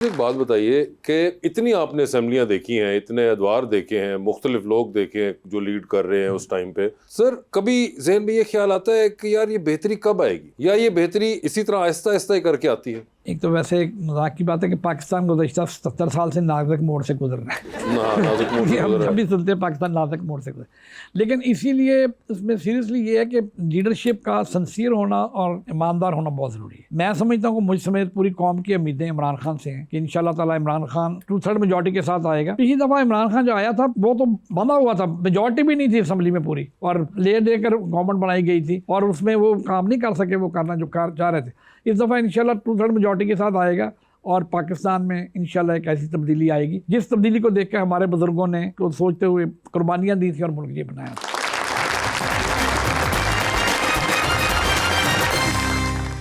एक बात बताइए कि इतनी आपने असेंबलियां देखी हैं, इतने अदवार देखे हैं, मुख्तलिफ लोग देखे हैं जो लीड कर रहे हैं उस टाइम पे, सर कभी जहन में ये ख्याल आता है कि यार ये बेहतरी कब आएगी, या ये बेहतरी इसी तरह आहिस्ता आहिस्ता ही करके आती है? एक तो वैसे एक मजाक की बात है कि पाकिस्तान गुज़श्ता 70 साल से नाजुक मोड़ से गुजर रहा है। नाजुक मोड़ से हम गुजर रहा है। भी सुनते हैं पाकिस्तान नाजुक मोड़ से गुजर, लेकिन इसीलिए इसमें सीरियसली ये है कि लीडरशिप का सिंसियर होना और ईमानदार होना बहुत ज़रूरी है। मैं समझता हूँ कि मुझ समेत पूरी कौम की उम्मीदें इमरान खान से हैं कि इंशाल्लाह ताला इमरान खान 2/3 मेजॉरिटी के साथ आएगा। पिछली दफ़ा इमरान खान जो आया था वो तो बंधा हुआ था, मेजॉरिटी भी नहीं थी असम्बली में पूरी, और ले देकर गवर्नमेंट बनाई गई थी और उसमें वो काम नहीं कर सके वो करना जो चाह रहे थे। इस दफ़ा इंशाल्लाह 2/3 मेजॉरिटी के साथ आएगा और पाकिस्तान में इंशाल्लाह एक ऐसी तब्दीली आएगी जिस तब्दीली को देख कर हमारे बुजुर्गों ने तो सोचते हुए कुर्बानियाँ दी थी और मुल्क ये बनाया था।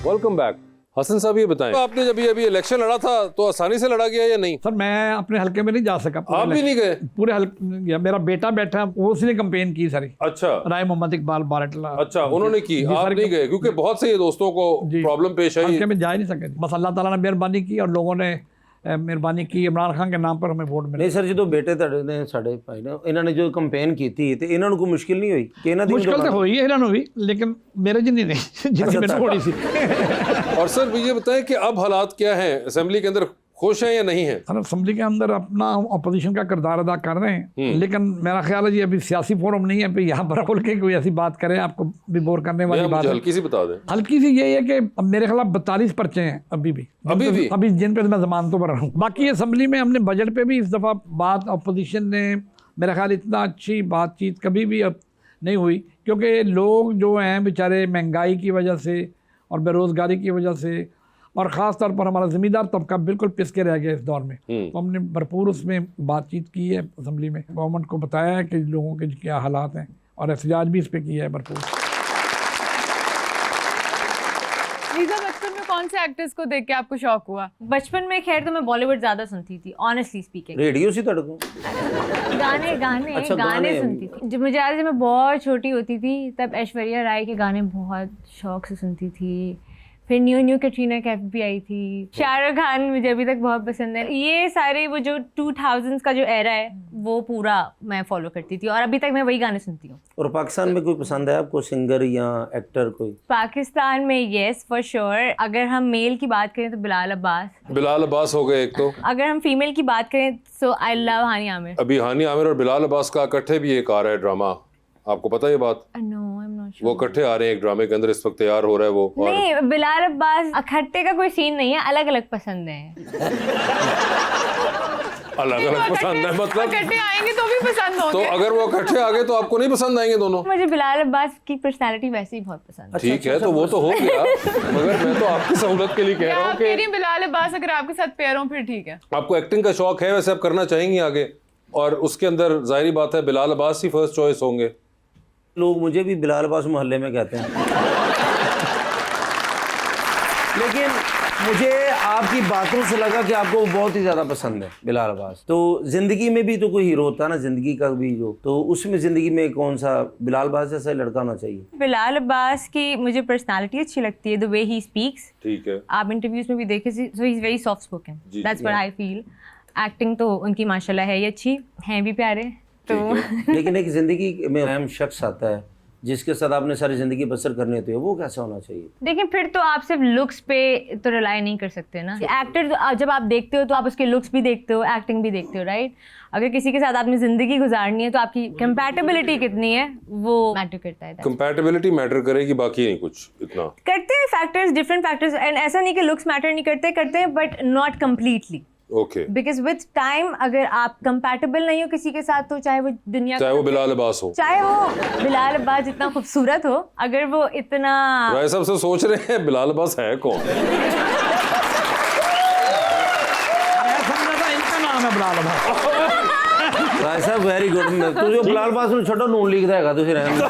Welcome back. हसन साहब ये बताएं, आपने जब अभी इलेक्शन लड़ा था तो आसानी से लड़ा गया या नहीं? सर मैं अपने हल्के में नहीं जा सका। आप भी नहीं गए? पूरे हल्के मेरा बेटा बैठा, वो उसने कैंपेन की सारी। अच्छा, राय मोहम्मद इकबाल बारटला। अच्छा, उन्होंने की, आप नहीं गए? क्योंकि बहुत से ये दोस्तों को प्रॉब्लम पेश आई। हल्के में जा ही नहीं सके, बस अल्लाह ताला ने मेहरबानी की और लोगों ने मेहरबानी की, इमरान खान के नाम पर हमें वोट मिले। नहीं सर, जो बेटे ਤੁਹਾਡੇ ਨੇ ਸਾਡੇ ਭਾਈ ਨੇ ਇਹਨਾਂ ਨੇ ਜੋ ਕੰਪੇਨ ਕੀਤੀ ਤੇ ਇਹਨਾਂ ਨੂੰ ਕੋਈ ਮੁਸ਼ਕਿਲ ਨਹੀਂ ਹੋਈ ਕਿ ਇਹਨਾਂ ਦੀ मुश्किल तो हुई है इन्होंने भी, लेकिन मेरे जितनी नहीं जितनी मैंने थोड़ी सी। और सर मुझे बताएं कि अब हालात क्या हैं असेंबली के अंदर, खुश हैं या नहीं हैं? सर असेंबली के अंदर अपना अपोजिशन का किरदार अदा कर रहे हैं, लेकिन मेरा ख्याल है जी अभी सियासी फोरम नहीं है, यहाँ पर खुल के कोई ऐसी बात करें आपको भी बोर करने वाली बात है। हल्की सी बता दें। हल्की सी यही है कि अब मेरे खिलाफ 42 पर्चे हैं अभी जिन पे मैं जमानतों पर हूँ। बाकी असेंबली में हमने बजट पे भी इस दफ़ा बात अपोजिशन ने मेरा ख्याल इतना अच्छी बातचीत कभी भी अब नहीं हुई, क्योंकि लोग जो हैं बेचारे महंगाई की वजह से और बेरोज़गारी की वजह से और ख़ास तौर पर हमारा ज़मींदार तबका बिल्कुल पिस के रह गया इस दौर में। तो हमने भरपूर उसमें बातचीत की है असेंबली में, गवर्नमेंट को बताया है कि लोगों के क्या हालात हैं और एहतजाज भी इस पर किया है भरपूर। बचपन में कौन से एक्टर्स को देख के आपको शौक हुआ? बचपन में खैर तो मैं बॉलीवुड ज्यादा सुनती थी, ऑनेस्टली स्पीकिंग। रेडियो से ਤੁਹਾਡੇ ਕੋਲ गाने गाने अच्छा, गाने गाने। सुनती थी। जब मुझे याद है जब मैं बहुत छोटी होती थी तब ऐश्वर्या राय के गाने बहुत शौक से सुनती थी। फिर न्यू कैटरीना कैफ भी आई थी। शाहरुख खान मुझे अभी तक बहुत पसंद है। ये सारे वो जो 2000s का जो एरा है वो पूरा मैं फॉलो करती थी और अभी तक मैं वही गाने सुनती हूँ। और पाकिस्तान में कोई पसंद है आपको, सिंगर या एक्टर कोई? पाकिस्तान में येस फॉर श्योर। अगर हम मेल की बात करें तो बिलाल अब्बास। बिलाल अब्बास हो गए एक तो। अगर हम फीमेल की बात करें तो आई लव हानी आमिर। अभी हानी आमिर और बिलाल अब्बास का इकट्ठे भी एक आ रहा है ड्रामा, आपको पता है ये बात? No I am not sure. वो इकट्ठे आ रहे हैं एक ड्रामे के अंदर, इस वक्त तैयार हो रहा है वो। नहीं, बिलाल अब्बास इकट्ठे का कोई सीन नहीं है, अलग अलग पसंद है। अलग अलग पसंद है मतलब? इकट्ठे आएंगे तो भी पसंद होंगे। तो अगर वो इकट्ठे आ गए तो आपको नहीं पसंद आएंगे दोनों? मुझे बिलाल अब्बास की पर्सनालिटी वैसे ही बहुत पसंद है। ठीक है, तो वो तो हो गया, मगर मैं तो आपकी सहूलत के लिए कह रहा हूँ आप कह रही हैं बिलाल अब्बास अगर आपके साथ पेयर हों फिर ठीक है। आपको एक्टिंग का शौक है, वैसे आप करना चाहेंगी आगे, और उसके अंदर जाहिर बात है बिलाल अब्बास ही फर्स्ट चॉइस होंगे। लोग मुझे भी बिलाल अब्बास मोहल्ले में कहते हैं लेकिन मुझे आपकी बातों से लगा कि आपको बहुत ही ज़्यादा पसंद है बिलाल अब्बास। तो ज़िंदगी में भी तो कोई हीरो होता है ना, ज़िंदगी का भी जो, तो उसमें ज़िंदगी में कौन सा बिलाल अब्बास जैसा लड़का होना चाहिए? बिलाल अब्बास की मुझे पर्सनालिटी अच्छी लगती है, द वे ही स्पीक्स। ठीक है, आप इंटरव्यूज में भी देखे, so he is very soft spoken, that's what I feel. Acting तो उनकी माशाल्लाह है ही अच्छी, हैं भी प्यारे तो। लेकिन एक ज़िंदगी में अहम शख्स आता है जिसके साथ आपने सारी ज़िंदगी बसर करनी होती है, वो कैसा होना चाहिए? देखिए फिर तो आप सिर्फ लुक्स पे तो रिलाई नहीं कर सकते ना। एक्टर जब आप देखते हो तो आप उसके लुक्स भी देखते हो, एक्टिंग भी देखते हो, राइट? अगर किसी के साथ आपने ज़िंदगी गुजारनी है तो आपकी कंपैटिबिलिटी कितनी है वो मैटर करता है। कंपैटिबिलिटी मैटर करेगी, बाकी नहीं कुछ इतना। करते हैं फैक्टर्स, डिफरेंट फैक्टर्स, एंड ऐसा नहीं कि लुक्स मैटर नहीं करते हैं, but not completely. Okay, because with time अगर आप कंपैटिबल नहीं हो किसी के साथ, तो चाहे वो चाहे वो बिलाल अब्बास हो, चाहे वो बिलाल अब्बास जितना खूबसूरत हो, अगर वो इतना राय साहब से सोच रहे हैं बिलाल अब्बास है कौन? मैं समझा था इनका नाम है बिलाल अब्बास। राय साहब वेरी गुड। तू जो बिलाल अब्बास ਨੂੰ ਛੱਡੋ ਨੂਨ ਲੀਗ ਦਾ ਹੈਗਾ ਤੁਸੀਂ ਰਹਿਣ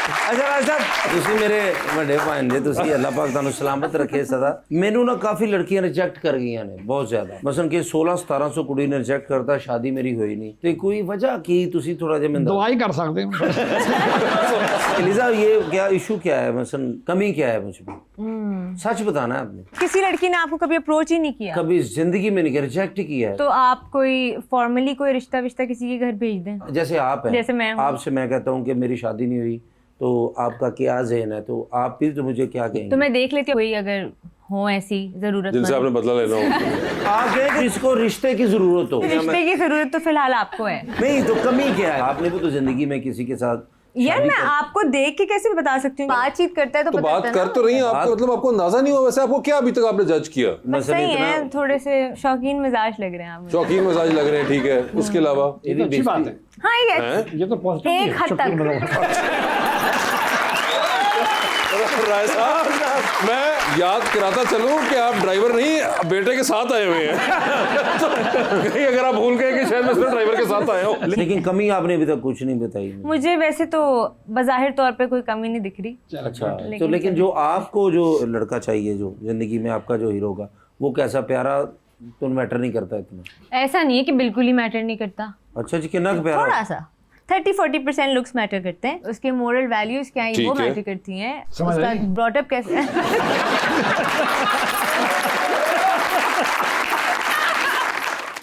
अच्छा राज साहब ਤੁਸੀਂ ਮੇਰੇ ਵੱਡੇ ਭਾਣ ਜੀ ਤੁਸੀਂ ਅੱਲਾਹ ਪਾਕ ਤੁਹਾਨੂੰ ਸਲਾਮਤ ਰੱਖੇ ਸਦਾ ਮੈਨੂੰ ਨਾ ਕਾਫੀ ਲੜਕੀਆਂ ਰਿਜੈਕਟ ਕਰ ਗਈਆਂ ਨੇ ਬਹੁਤ ਜ਼ਿਆਦਾ ਮਸਲਨ ਕਿ 16-1700 ਕੁੜੀ ਨੇ ਰਿਜੈਕਟ ਕਰਤਾ ਸ਼ਾਦੀ ਮੇਰੀ ਹੋਈ ਨਹੀਂ ਤੇ ਕੋਈ ਵਜ੍ਹਾ ਕੀ ਤੁਸੀਂ ਥੋੜਾ ਜਿਹਾ ਮੈਨੂੰ दुआई कर सकते हैं एलिजा ये क्या इशू क्या है मसलन कमी क्या है मुझ में सच बताना है आपने किसी लड़की ने आपको कभी अप्रोच ही नहीं किया कभी जिंदगी में नहीं किया रिजेक्ट किया है तो आप कोई फॉर्मली कोई रिश्ता विश्ता किसी के घर भेज दें जैसे आप हैं जैसे मैं हूँ। आपसे मैं कहता हूँ कि मेरी शादी नहीं हुई तो आपका क्या ज़हन है तो आप फिर तो मुझे क्या कहेंगे तो मैं देख लेती हूँ कोई अगर हो ऐसी जरूरत जिनसे आपने बदला लेना हो। आप कहें कि इसको रिश्ते की ज़रूरत हो रिश्ते की जरूरत तो फिलहाल आपको है नहीं तो कमी क्या है आपने भी तो ज़िंदगी में किसी के साथ यार मैं आपको देख के कैसे बता सकती हूँ बातचीत करता है तो तो पता बात चलता है कर तो रही हैं आपको मतलब आपको अंदाजा नहीं हुआ वैसे आपको क्या अभी तक आपने जज किया ना। मसलन सही इतना है थोड़े से शौकीन मिजाज लग रहे हैं आप मुझे। शौकीन मिजाज लग रहे हैं ठीक है उसके अलावा ये तो अच्छी बात है हाँ ये हैं? ये तो पॉजिटिव एक हद तक राय साहब मैं याद कराता चलूं कि आप ड्राइवर नहीं बेटे के साथ आए हुए हैं तो कहीं अगर आप भूल गए कि शायद मैं सिर्फ ड्राइवर के साथ आया हूँ लेकिन कमी आपने अभी तक कुछ नहीं बताई मुझे वैसे तो बज़ाहिर तौर पे कोई कमी नहीं दिख रही अच्छा तो लेकिन जो आपको जो लड़का चाहिए जो जिंदगी में आपका जो हीरो का वो कैसा प्यारा तो मैटर नहीं करता इतना ऐसा नहीं है कि बिल्कुल ही मैटर नहीं करता अच्छा जी कितना का प्यारा थोड़ा सा 30-40% लुक्स मैटर करते हैं उसके मोरल वैल्यूज क्या है वो ठीक है। मैटर करती हैं समझ उसका रही? ब्रॉटअप कैसे है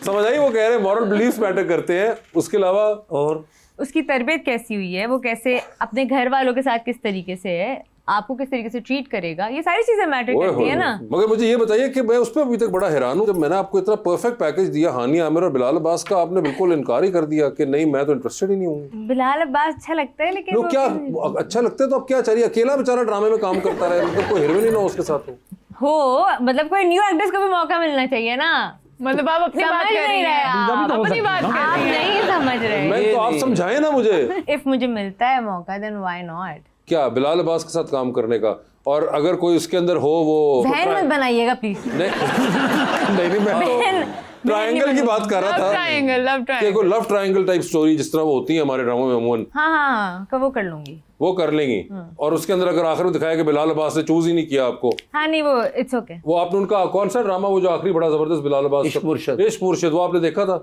समझ आई वो कह रहे हैं मॉरल बिलीफ्स मैटर करते हैं उसके अलावा और उसकी तरबियत कैसी हुई है वो कैसे अपने घर वालों के साथ किस तरीके से है आपको किस तरीके से ट्रीट करेगा ये सारी चीजें मैटर ओए करती होए है ना होए। मगर मुझे ये बताइए कि मैं उस पर अभी तक बड़ा हैरान हूँ जब मैंने आपको इतना परफेक्ट पैकेज दिया हानिया आमिर और बिलाल अब्बास का आपने बिल्कुल इनकार ही कर दिया कि नहीं मैं तो इंटरेस्टेड ही नहीं हूँ बिलाल अब्बास अच्छा लगता है लेकिन लोग वो क्या अच्छा लगता है तो अब क्या चाहिए अकेला बेचारा ड्रामे में काम करता रहे मतलब कोई हीरोइन ही ना हो उसके साथ हो मतलब कोई न्यू एक्टर्स को भी मौका मिलना चाहिए ना मतलब आप अपनी बात समझ कर रही नहीं रहे हैं आप। तो हो अपनी सकता बात है ना। कर आप रही हैं नहीं समझ रहे मैं तो आप समझाएं ना मुझे इफ मुझे मिलता है मौका देन व्हाई नॉट क्या बिलाल अब्बास के साथ काम करने का और अगर कोई उसके अंदर हो वो बहन मत बनाइएगा प्लीज नहीं नहीं मैं तो ट्रायंगल की बात कर रहा लव था ट्रायंगल लव कि ट्रायंगल कोई लव ट्रायंगल टाइप स्टोरी जिस तरह वो होती है हमारे ड्रामों में अमूमन हाँ वो कर लूंगी वो कर लेंगी और उसके अंदर अगर आखिर में दिखाया कि बिलाल अब्बास ने चूज ही नहीं किया आपको हाँ नहीं वो इट्स ओके वो आपने उनका कौन सा ड्रामा वो जो आखिरी बड़ा जबरदस्त बिलाल अब्बास इश्क मुर्शद। इश्क मुर्शद वो आपने देखा था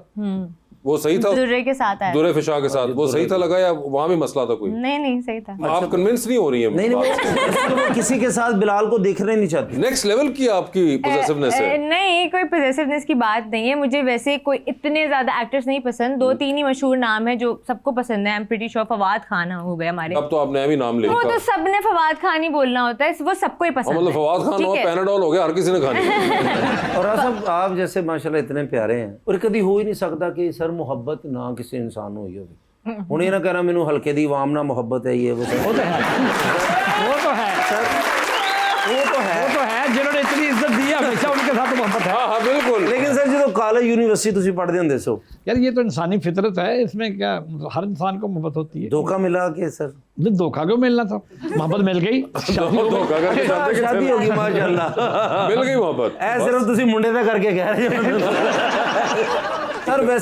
वो सही था दुर्रे के साथ आया दुरे फिशा के साथ वो सही था लगा या वहां भी मसला था कोई नहीं सही था आप कन्विंस नहीं हो रही नहीं है वो किसी के साथ बिलाल को देखना ही नहीं चाहती नेक्स्ट लेवल की आपकी पोजेसिवनेस है नहीं कोई पोजेसिवनेस की बात नहीं है मुझे वैसे कोई इतने ज्यादा एक्टर्स नहीं पसंद 2-3 ही मशहूर नाम है जो सबको पसंद है I am pretty sure Fawad Khan हो गए हमारे अब तो आपने भी नाम ले वो लिया तो सबने फवाद खान ही बोलना होता है वो सबको ही पसंद मतलब है फवाद खान ठीक हो है? पैनाडोल हो गया हर किसी ने खानी और सब आप जैसे माशाल्लाह इतने प्यारे हैं और कभी हो ही नहीं सकता कि सर मोहब्बत ना किसी इंसान हुई होगी हूँ ये ना कहना मैनू हल्के दी वाम ना मोहब्बत है ये वो सब वो तो है वो तो है वो तो है वो तो है जिन्होंने इतनी इज्जत दी है हमेशा उनके साथ तो मोहब्बत है हाँ हाँ बिल्कुल लेकिन सर जो कॉलेज यूनिवर्सिटी तुम पढ़ते होंगे सो यार ये तो इंसानी फितरत है इसमें क्या हर इंसान को मोहब्बत होती है धोखा मिला के सर मुझे धोखा क्यों मिलना था मोहब्बत मिल गई धोखा करके जाते कि शादी होगी माशाल्लाह मिल गई मोहब्बत ऐ सिर्फ तुम मुंडे का करके कह रहे हो सर वैसे